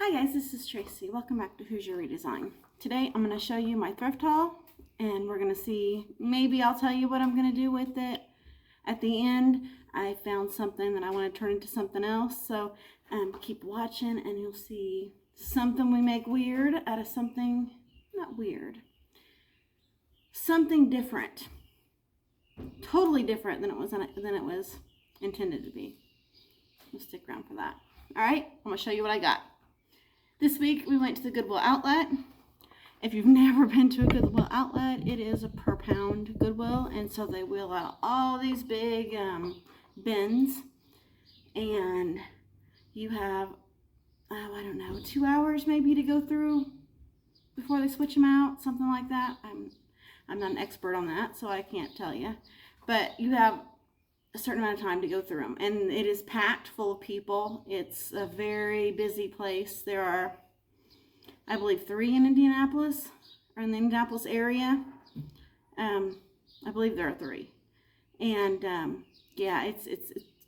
Hi guys, this is Tracy. Welcome back to Who's Your Redesign. Today I'm going to show you my thrift haul and we're going to see, maybe I'll tell you what I'm going to do with it at the end. I found something that I want to turn into something else, so keep watching and you'll see something we make weird out of something, not weird, something different. Totally different than it was intended to be. We'll stick around for that. Alright, I'm going to show you what I got. This week we went to the Goodwill Outlet. If you've never been to a Goodwill Outlet, it is a per pound Goodwill, and so they wheel out all these big bins, and you have, I don't know, 2 hours maybe to go through before they switch them out, something like that. I'm not an expert on that, so I can't tell you, but you have a certain amount of time to go through them, and it is packed full of people. It's a very busy place. There are, I believe, 3 in Indianapolis, or in the Indianapolis area. I believe there are 3, and yeah, it's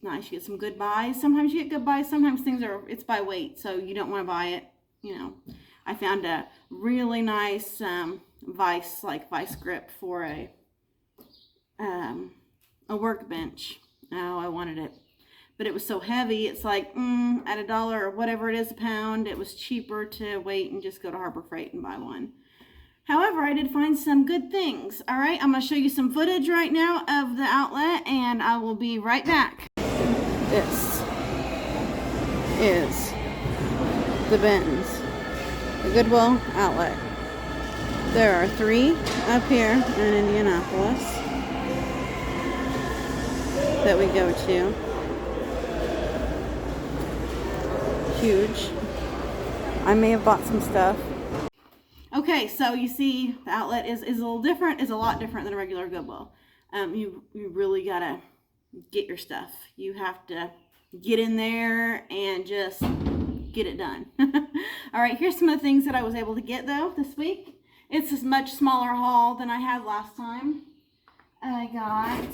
nice. You get some good buys. Sometimes you get good buys. Sometimes it's by weight, so you don't want to buy it. You know, I found a really nice vice grip for a workbench. Oh, I wanted it, but it was so heavy. It's like at $1 or whatever it is a pound, it was cheaper to wait and just go to Harbor Freight and buy one. However, I did find some good things. All right, I'm going to show you some footage right now of the outlet, and I will be right back. This is the bins, the Goodwill Outlet. There are 3 up here in Indianapolis that we go to. Huge. I may have bought some stuff. Okay, so you see the outlet is a little different, is a lot different than a regular Goodwill. You really gotta get your stuff. You have to get in there and just get it done. All right, here's some of the things that I was able to get though this week. It's a much smaller haul than I had last time. I got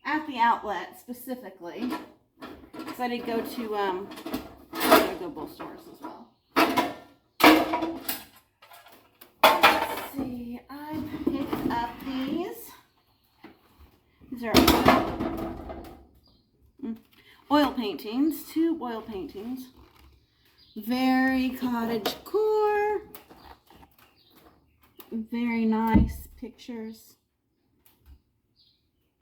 at the outlet specifically, because I did go to other Goodwill stores as well. Let's see, I picked up these. These are oil paintings, 2 oil paintings. Very cottage core. Very nice pictures.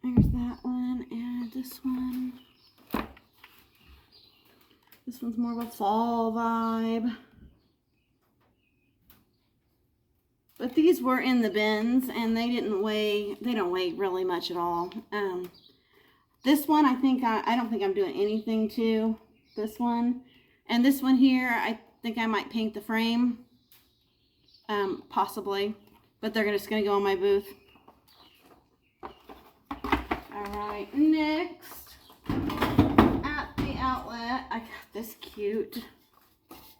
There's that one, and this one. This one's more of a fall vibe. But these were in the bins, and they don't weigh really much at all. This one, I don't think I'm doing anything to this one. And this one here, I think I might paint the frame. Possibly. But they're just going to go on my booth. Alright, next, at the outlet, I got this cute,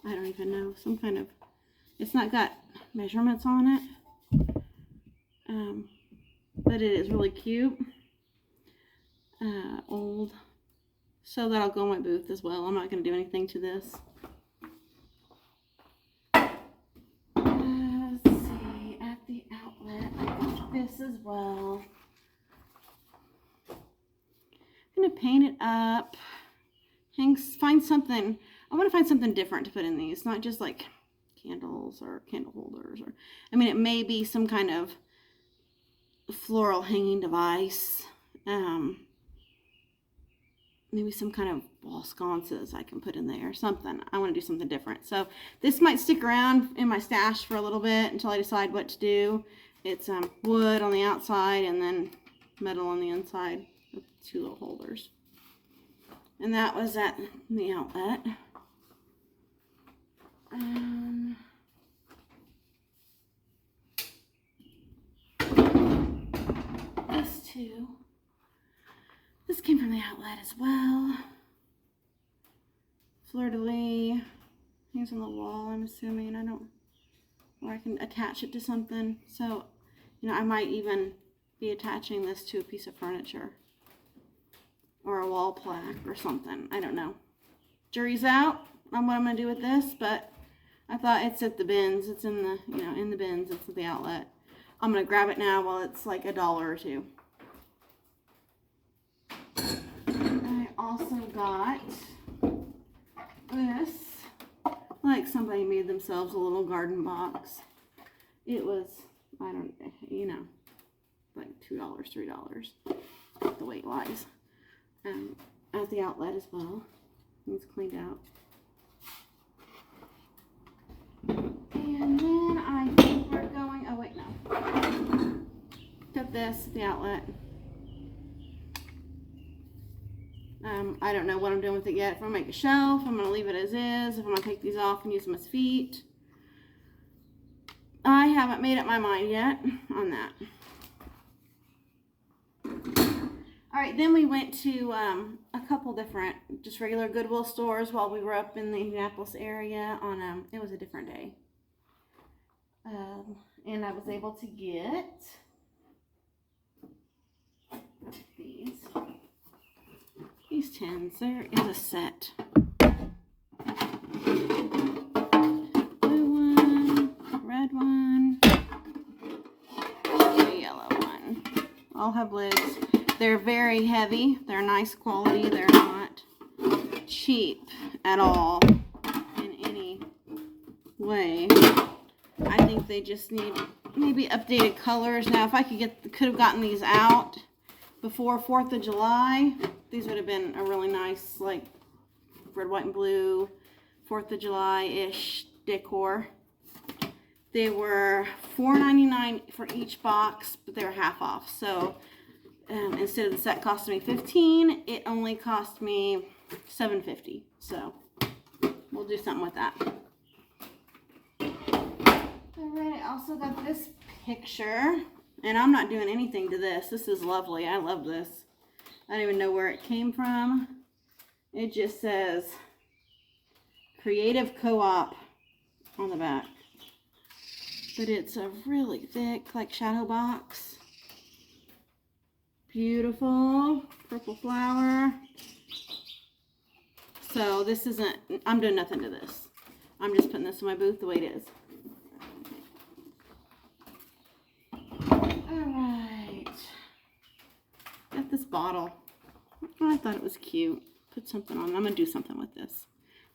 I don't even know, some kind of, it's not got measurements on it, but it is really cute, old, so that'll go on my booth as well. I'm not going to do anything to this. Let's see, at the outlet, I got this as well. I'm going to paint it up, find something, I want to find something different to put in these, not just like candles or candle holders, or, I mean, it may be some kind of floral hanging device, maybe some kind of wall sconces I can put in there, something. I want to do something different. So this might stick around in my stash for a little bit until I decide what to do. It's wood on the outside and then metal on the inside. 2 little holders. And that was at the outlet. This too. This came from the outlet as well. Fleur-de-lis. Hangs on the wall, I'm assuming. Or I can attach it to something. So, you know, I might even be attaching this to a piece of furniture. Or a wall plaque or something. I don't know. Jury's out. on what I'm going to do with this, but I thought it's at the bins. It's in the, in the bins. It's at the outlet. I'm going to grab it now while it's like $1 or $2. I also got this. Like somebody made themselves a little garden box. It was, I don't, like $2, $3. The weight wise. At the outlet as well. It's cleaned out. And then I think we're going, oh wait, no. Got this at the outlet. I don't know what I'm doing with it yet. If I'm going to make a shelf, I'm going to leave it as is. If I'm going to take these off and use them as feet. I haven't made up my mind yet on that. Alright, then we went to a couple different, just regular Goodwill stores while we were up in the Indianapolis area on, it was a different day. And I was able to get these tins. There is a set. Blue one, red one, and a yellow one. All have lids. They're very heavy. They're nice quality. They're not cheap at all in any way. I think they just need maybe updated colors. Now, if I could have gotten these out before 4th of July, these would have been a really nice, like, red, white, and blue 4th of July-ish decor. They were $4.99 for each box, but they were half off. So instead of the set costing me $15, it only cost me $7.50. So we'll do something with that. Alright, I also got this picture, and I'm not doing anything to this. This is lovely. I love this. I don't even know where it came from. It just says Creative Co-op on the back. But it's a really thick, like, shadow box. Beautiful purple flower. So this isn't, I'm doing nothing to this. I'm just putting this in my booth the way it is. Alright. Got this bottle. Oh, I thought it was cute. Put something on. I'm going to do something with this.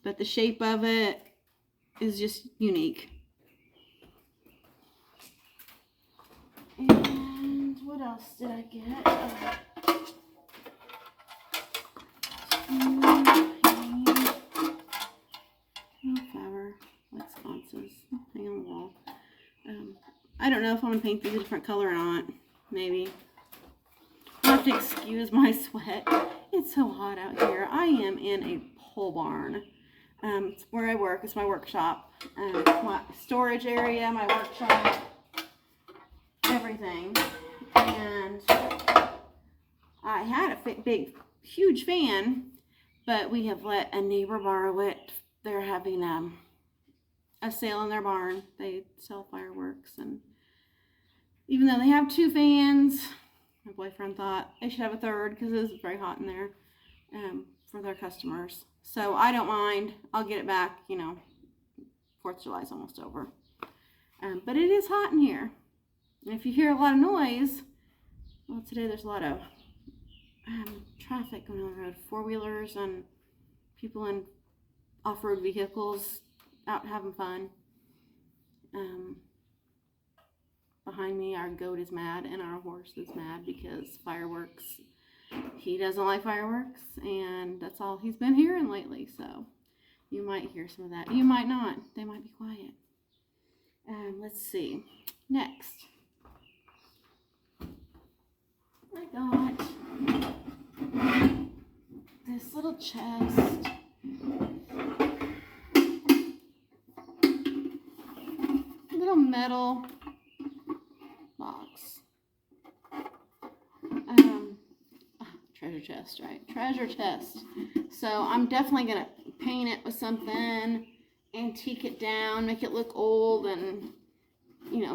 But the shape of it is just unique. And what else did I get? Flower, like sconces, hang on the wall. I don't know if I'm going to paint these a different color or not. Maybe. I'll have to excuse my sweat. It's so hot out here. I am in a pole barn. It's where I work. It's my workshop. My storage area, my workshop, everything. And I had a big, huge fan, but we have let a neighbor borrow it. They're having a sale in their barn. They sell fireworks, and even though they have 2 fans, my boyfriend thought they should have a 3rd because it was very hot in there for their customers. So I don't mind. I'll get it back. 4th of July is almost over. But it is hot in here. And if you hear a lot of noise, well, today there's a lot of traffic going on the road. 4-wheelers and people in off-road vehicles out having fun. Behind me, our goat is mad and our horse is mad because fireworks. He doesn't like fireworks, and that's all he's been hearing lately. So you might hear some of that. You might not. They might be quiet. Let's see. Next, I got this little chest. Little metal box. Treasure chest, right? Treasure chest. So I'm definitely going to paint it with something, antique it down, make it look old and,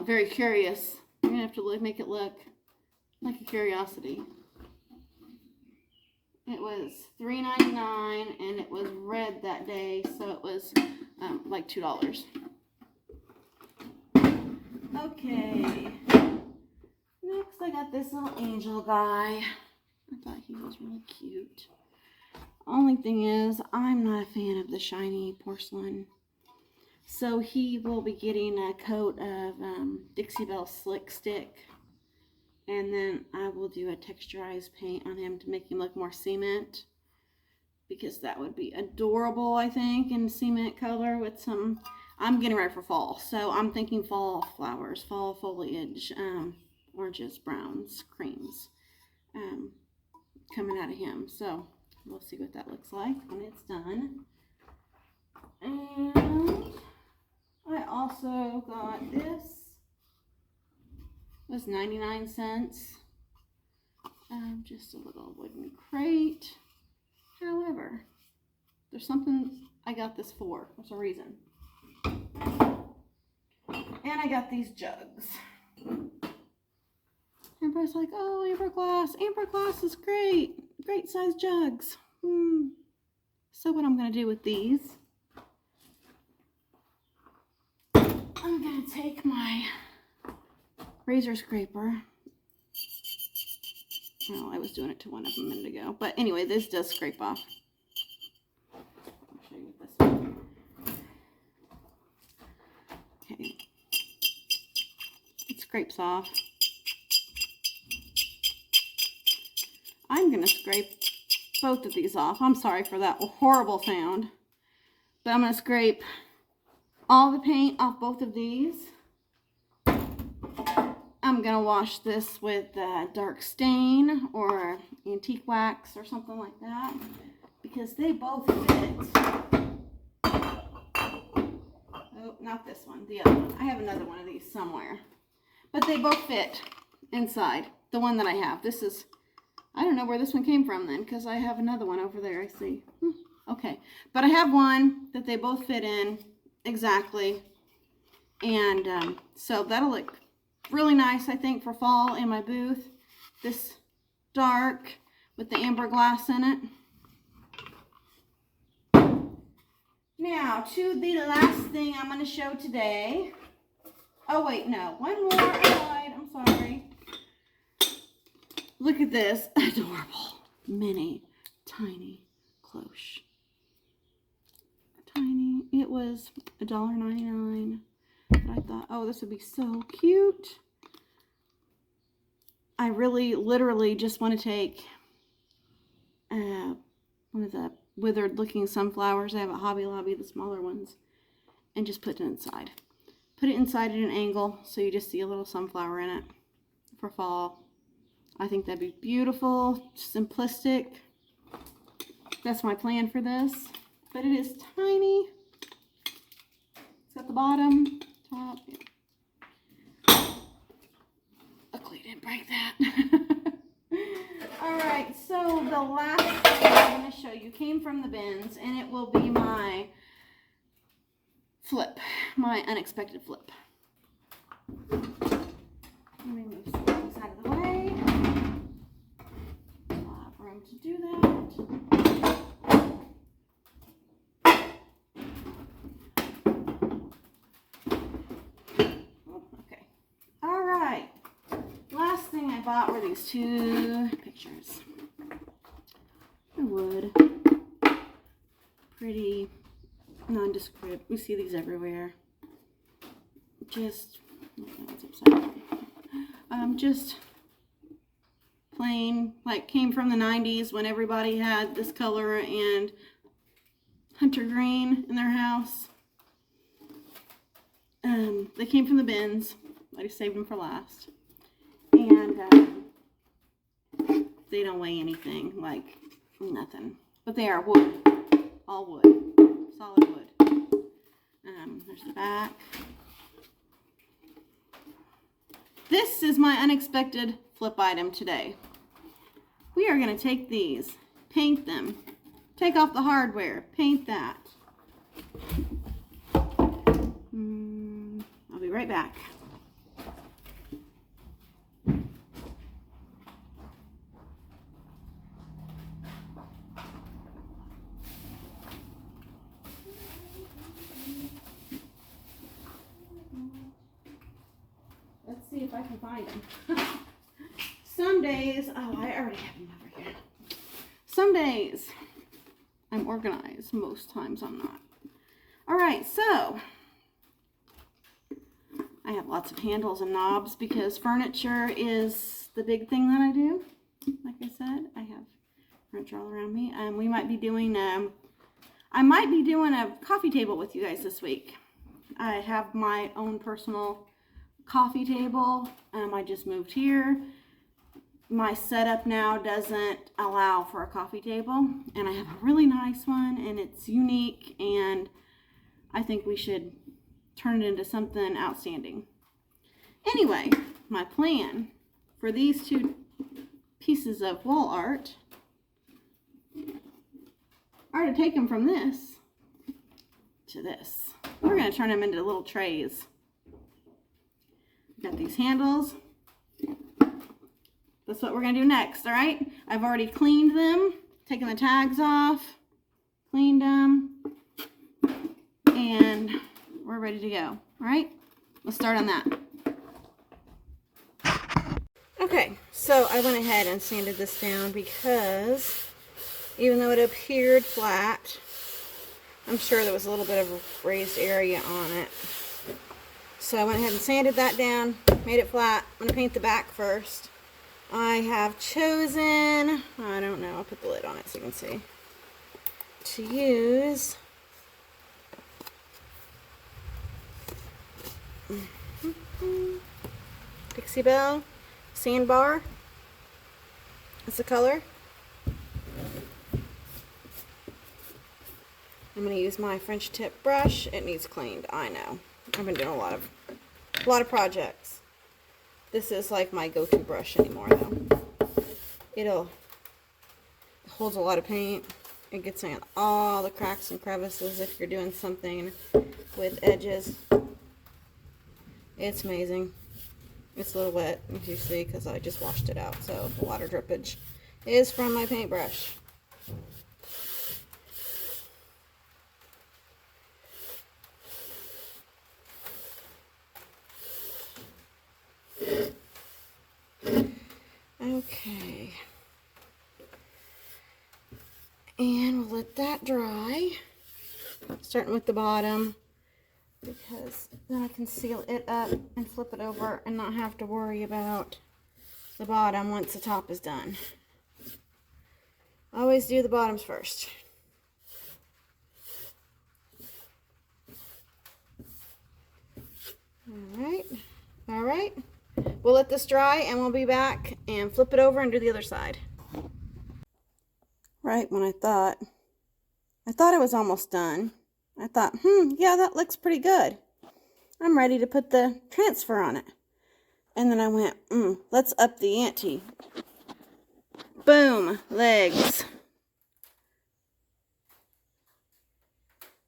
very curious. I'm going to have to make it look like a curiosity. It was $3.99 and it was red that day, so it was like $2. Okay. Next I got this little angel guy. I thought he was really cute. Only thing is, I'm not a fan of the shiny porcelain. So he will be getting a coat of Dixie Belle Slick Stick. And then I will do a texturized paint on him to make him look more cement. Because that would be adorable, I think, in cement color with some... I'm getting ready for fall. So I'm thinking fall flowers, fall foliage, oranges, browns, creams coming out of him. So we'll see what that looks like when it's done. And I also got this. It was 99 cents. Just a little wooden crate. However, there's something I got this for. There's a reason. And I got these jugs. Everybody's like, oh, amber glass. Amber glass is great. Great size jugs. So what I'm going to do with these, I'm going to take my razor scraper. Well, I was doing it to one of them a minute ago. But anyway, this does scrape off. I'll show you this one. Okay. It scrapes off. I'm going to scrape both of these off. I'm sorry for that horrible sound. But I'm going to scrape all the paint off both of these. I'm going to wash this with dark stain or antique wax or something like that. Because they both fit. Oh, not this one. The other one. I have another one of these somewhere. But they both fit inside. The one that I have. This is... I don't know where this one came from then, because I have another one over there, I see. Okay, but I have one that they both fit in exactly. And so that'll look really nice, I think, for fall in my booth. This dark with the amber glass in it. Now, to the last thing I'm going to show today. Oh, wait, no. One more slide. I'm sorry. Look at this adorable, mini, tiny cloche. Tiny. It was $1.99. But I thought, oh, this would be so cute. I really, literally just want to take one of the withered-looking sunflowers. I have at Hobby Lobby, the smaller ones, and just put it inside. Put it inside at an angle so you just see a little sunflower in it for fall. I think that'd be beautiful, simplistic. That's my plan for this. But it is tiny. It's got the bottom, top. Luckily, I didn't break that. Alright, so the last thing I'm going to show you came from the bins, and it will be my flip, my unexpected flip. Let me move some things out of the way. I'll have room to do that. Okay. All right. Last thing I bought were these two pictures. The wood. Pretty nondescript. We see these everywhere. Just... it's upside down. Just plain, like came from the 90s when everybody had this color and hunter green in their house. They came from the bins. I just saved them for last. And they don't weigh anything, like nothing. But they are wood. All wood. Solid wood. There's the back. This is my unexpected flip item today. We are going to take these, paint them, take off the hardware, paint that. I'll be right back. I can find them. Some days, oh, I already have them over here. Some days I'm organized. Most times I'm not. All right, so I have lots of handles and knobs because furniture is the big thing that I do. Like I said, I have furniture all around me. We might be doing, I might be doing a coffee table with you guys this week. I have my own personal coffee table. I just moved here. My setup now doesn't allow for a coffee table, and I have a really nice one, and it's unique, and I think we should turn it into something outstanding. Anyway, my plan for these two pieces of wall art are to take them from this to this. We're going to turn them into little trays. Got these handles. That's what we're going to do next, all right? I've already cleaned them, taken the tags off, cleaned them, and we're ready to go, all right? Let's start on that. Okay, so I went ahead and sanded this down because even though it appeared flat, I'm sure there was a little bit of a raised area on it. So I went ahead and sanded that down, made it flat. I'm going to paint the back first. I have chosen, I don't know, I'll put the lid on it so you can see, to use Pixie Belle Sandbar. That's the color. I'm going to use my French tip brush. It needs cleaned, I know. I've been doing a lot of projects. This is like my go-to brush anymore, though. It holds a lot of paint. It gets in all the cracks and crevices if you're doing something with edges. It's amazing. It's a little wet, as you see, because I just washed it out. So the water drippage is from my paintbrush. Okay, and we'll let that dry, starting with the bottom, because then I can seal it up and flip it over and not have to worry about the bottom once the top is done. Always do the bottoms first. All right. We'll let this dry and we'll be back and flip it over and do the other side. Right when I thought it was almost done, I thought, yeah, that looks pretty good. I'm ready to put the transfer on it. And then I went, let's up the ante. Boom, legs.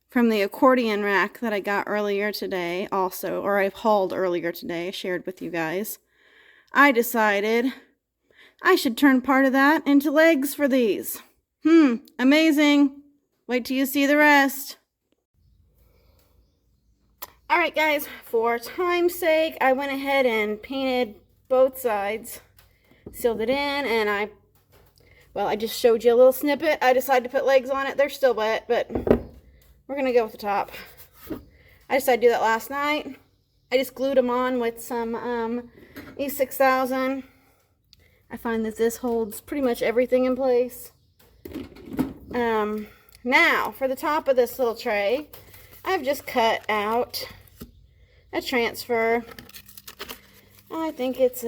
From the accordion rack that I got earlier today also, or I hauled earlier today, shared with you guys. I decided I should turn part of that into legs for these. Amazing. Wait till you see the rest. Alright guys, for time's sake, I went ahead and painted both sides. Sealed it in, and I just showed you a little snippet. I decided to put legs on it. They're still wet, but we're going to go with the top. I decided to do that last night. I just glued them on with some E6000. I find that this holds pretty much everything in place. Now, for the top of this little tray, I've just cut out a transfer. I think it's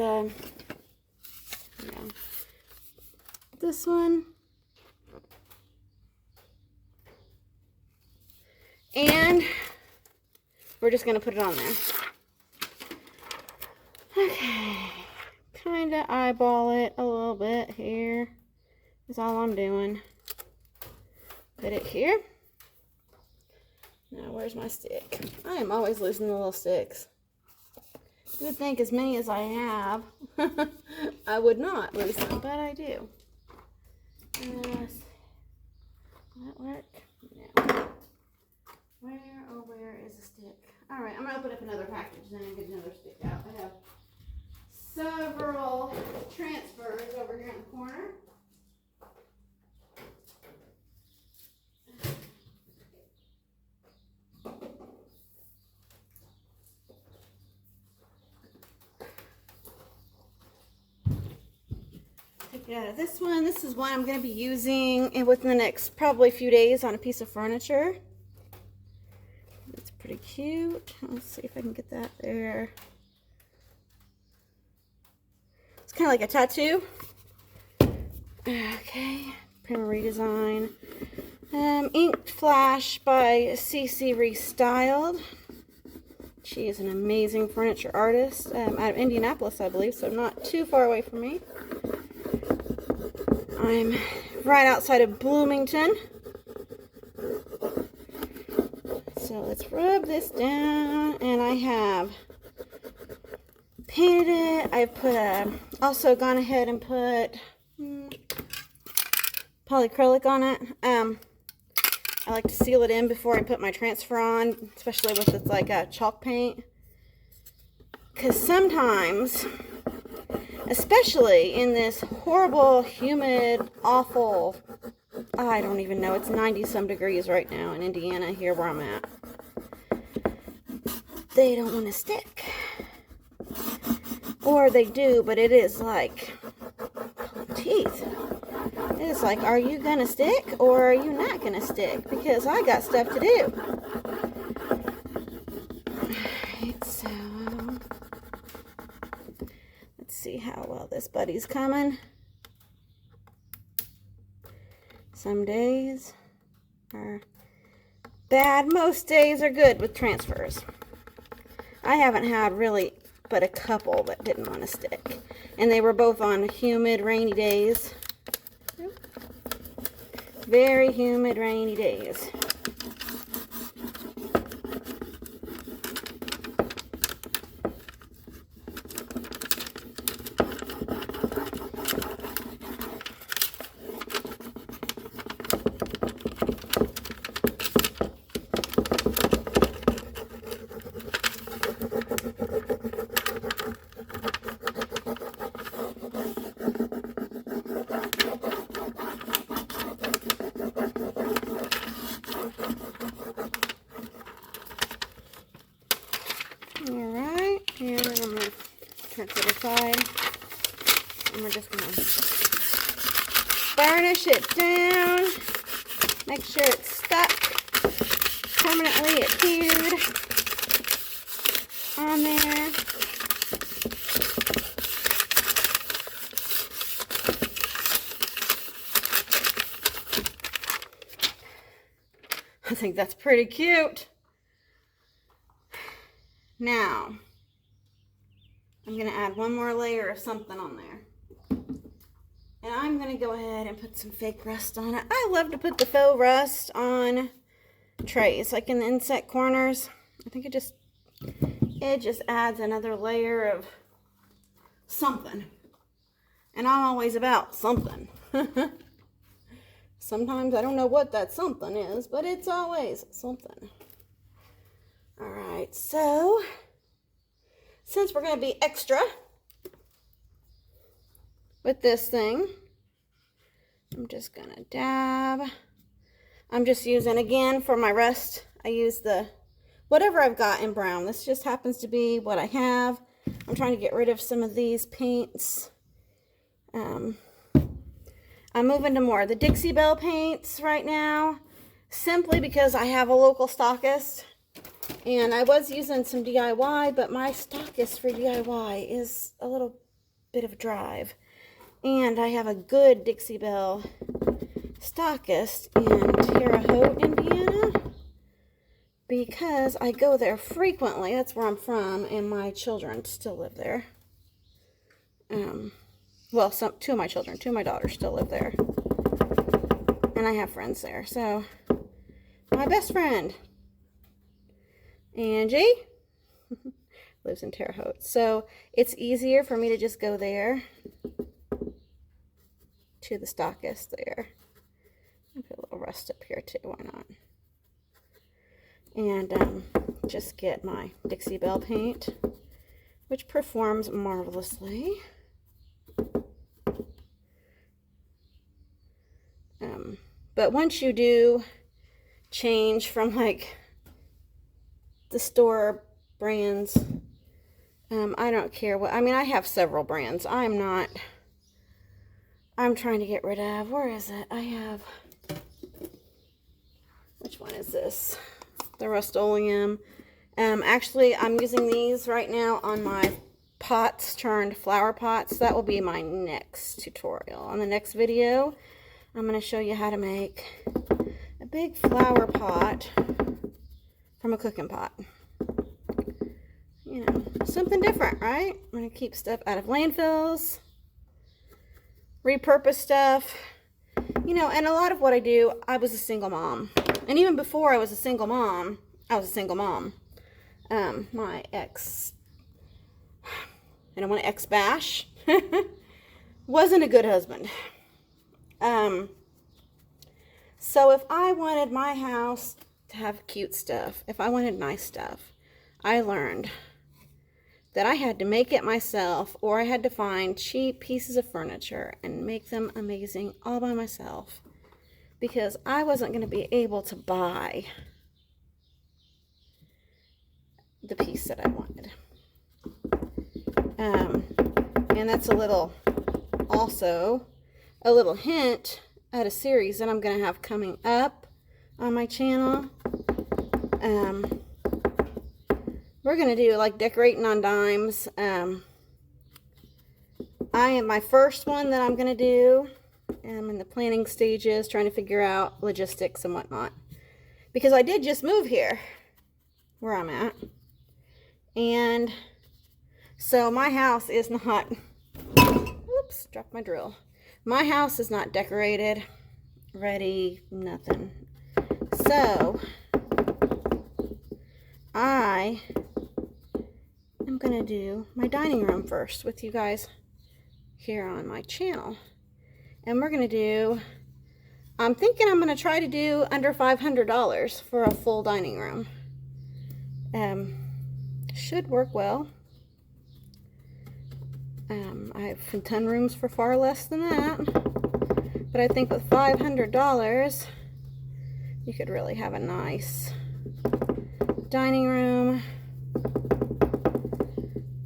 this one. And we're just going to put it on there. Okay. Kind of eyeball it a little bit here. Is all I'm doing. Put it here. Now, where's my stick? I am always losing the little sticks. You would think as many as I have, I would not lose them, but I do. Will that work? No. Where is the stick? Alright, I'm going to open up another package and then get another stick out. I have several transfers over here in the corner. Take it out of this one. This is one I'm going to be using within the next probably few days on a piece of furniture. It's pretty cute. Let's see if I can get that there. It's kind of like a tattoo. Okay, Prima redesign. Inked Flash by CC Restyled. She is an amazing furniture artist out of Indianapolis, I believe, so not too far away from me. I'm right outside of Bloomington. So let's rub this down, and I have painted it. I've put also gone ahead and put polyacrylic on it. I like to seal it in before I put my transfer on, especially with it's like a chalk paint. Because sometimes, especially in this horrible, humid, awful, I don't even know, it's 90 some degrees right now in Indiana, here where I'm at. They don't want to stick. Or they do, but it is like teeth. It is like, are you gonna stick or are you not gonna stick? Because I got stuff to do. Alright, so let's see how well this buddy's coming. Some days are bad. Most days are good with transfers. I haven't had really but a couple that didn't want to stick. And they were both on humid, rainy days. Very humid, rainy days. Alright, here I'm going to turn to the side, and we're just going to burnish it down, make sure it's stuck, permanently adhered on there. I think that's pretty cute. Now, I'm going to add one more layer of something on there. And I'm going to go ahead and put some fake rust on it. I love to put the faux rust on trays, like in the inset corners. I think it just adds another layer of something. And I'm always about something. Sometimes I don't know what that something is, but it's always something. Alright, so since we're going to be extra with this thing, I'm just going to dab. I'm just using, again, for my rust, I use the whatever I've got in brown. This just happens to be what I have. I'm trying to get rid of some of these paints. I'm moving to more of the Dixie Belle paints right now, simply because I have a local stockist. And I was using some DIY, but my stockist for DIY is a little bit of a drive. And I have a good Dixie Belle stockist in Terre Haute, Indiana, because I go there frequently. That's where I'm from, and my children still live there. Well, two of my children, two of my daughters still live there. And I have friends there. So, my best friend, Angie, lives in Terre Haute. So, it's easier for me to just go there to the stockist there. I'll put a little rust up here too, why not? And just get my Dixie Belle paint which performs marvelously. But once you do change from like the store brands, I don't care what, I mean, I have several brands. I'm trying to get rid of, where is it? I have, which one is this? The Rust-Oleum. Actually, I'm using these right now on my pots, turned flower pots. That will be my next tutorial. On the next video, I'm going to show you how to make a big flower pot from a cooking pot. You know, something different, right? I'm going to keep stuff out of landfills, repurpose stuff. You know, and a lot of what I do, I was a single mom. And even before I was a single mom, my ex, I don't want to ex-bash, wasn't a good husband. So if I wanted my house to have cute stuff, if I wanted nice stuff, I learned that I had to make it myself, or I had to find cheap pieces of furniture and make them amazing all by myself, because I wasn't going to be able to buy the piece that I wanted. And that's also a little hint at a series that I'm going to have coming up on my channel. We're going to do like decorating on dimes. My first one that I'm going to do, I'm in the planning stages, trying to figure out logistics and whatnot. Because I did just move here, where I'm at. And so my house is not, oops, dropped my drill. My house is not decorated, ready, nothing. So I am going to do my dining room first with you guys here on my channel. And we're going to do, I'm thinking I'm going to try to do under $500 for a full dining room. Should work well. I have 10 rooms for far less than that. But I think with $500, you could really have a nice dining room.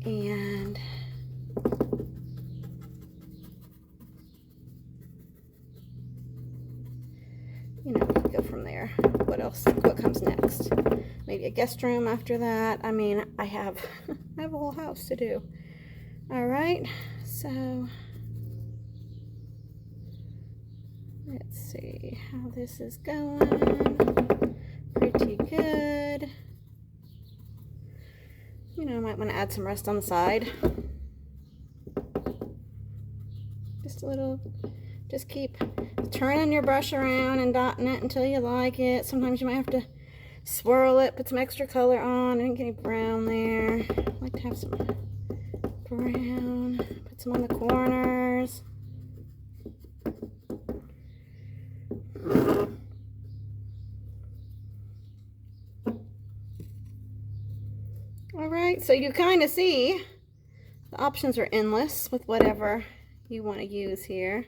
And you know, we could go from there. What else? What comes next? Maybe a guest room after that. I mean, I have a whole house to do. All right, so let's see how this is going. Pretty good. You know, I might want to add some rest on the side. Just a little, just keep turning your brush around and dotting it until you like it. Sometimes you might have to swirl it, put some extra color on. I didn't get any brown there. I like to have some brown. Put some on the corners. Alright, so you kind of see the options are endless with whatever you want to use here.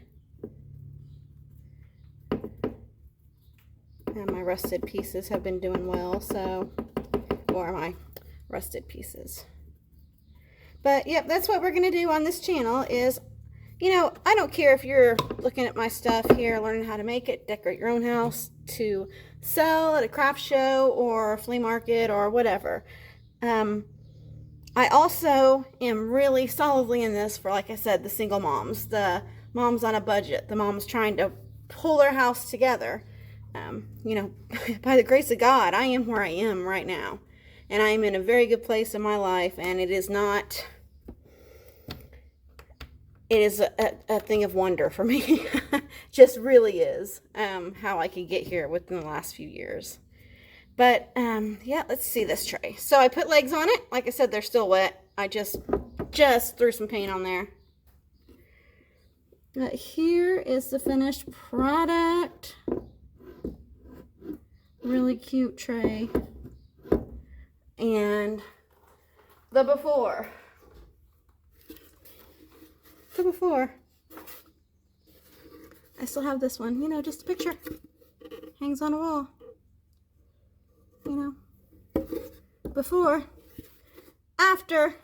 And my rusted pieces have been doing well, so, or my rusted pieces. But yep, that's what we're going to do on this channel is, you know, I don't care if you're looking at my stuff here, learning how to make it, decorate your own house to sell at a craft show or a flea market or whatever. I also am really solidly in this for, like I said, the single moms, the moms on a budget, the moms trying to pull their house together. You know, by the grace of God, I am where I am right now. And I am in a very good place in my life, and it is not, it is a thing of wonder for me. Just really is, how I could get here within the last few years. But, yeah, let's see this tray. So I put legs on it. Like I said, they're still wet. I just threw some paint on there. But here is the finished product. Really cute tray. And the before. the before. I still have this one, you know, just a picture. Hangs on a wall. You know, before, after.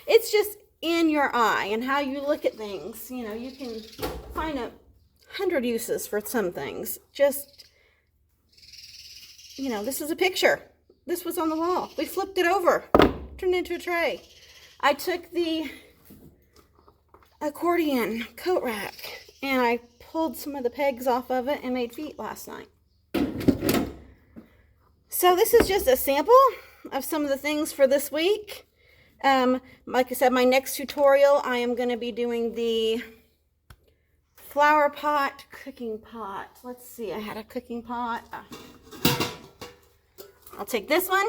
It's just in your eye and how you look at things. You know, you can find 100 uses for some things. Just, you know, this is a picture. This was on the wall. We flipped it over, turned it into a tray. I took the accordion coat rack and I pulled some of the pegs off of it and made feet last night. So this is just a sample of some of the things for this week. Like I said, my next tutorial, I am going to be doing the flower pot, cooking pot. Let's see, I had a cooking pot. I'll take this one.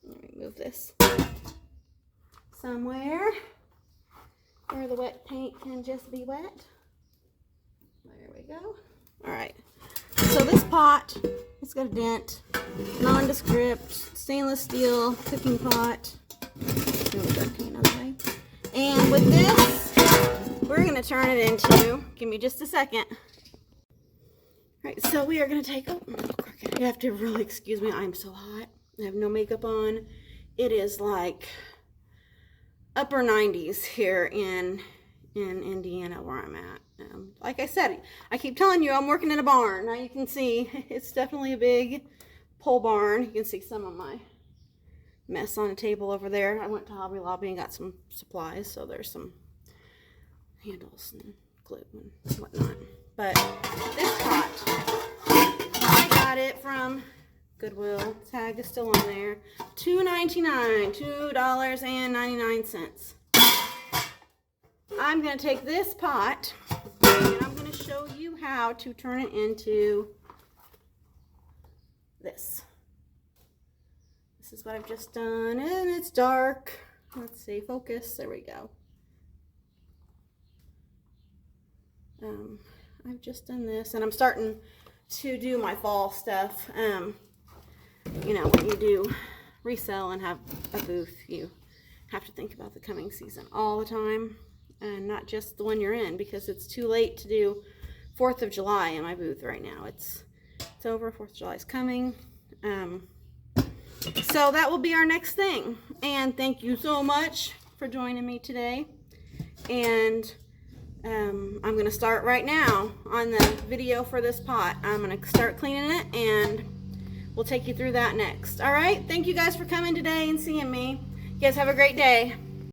Let me move this somewhere where the wet paint can just be wet. There we go. All right. So this pot, it's got a dent, nondescript, stainless steel cooking pot. And with this, we're going to turn it into, give me just a second. All right, so we are going to take, you have to really excuse me, I'm so hot. I have no makeup on. It is like upper 90s here in Indiana where I'm at. Like I said, I keep telling you I'm working in a barn. Now you can see it's definitely a big pole barn. You can see some of my mess on a table over there. I went to Hobby Lobby and got some supplies, so there's some handles and glue and whatnot. But this pot, I got it from Goodwill. Tag is still on there. $2.99, $2.99. I'm going to take this pot and I'm going to show you how to turn it into this. This is what I've just done, and it's dark. Let's see, focus. There we go. I've just done this, and I'm starting to do my fall stuff. You know, when you do resell and have a booth, you have to think about the coming season all the time, and not just the one you're in, because it's too late to do 4th of July in my booth right now. It's over. 4th of July is coming. So that will be our next thing. And thank you so much for joining me today. And I'm going to start right now on the video for this pot. I'm going to start cleaning it, and we'll take you through that next. All right? Thank you guys for coming today and seeing me. You guys have a great day.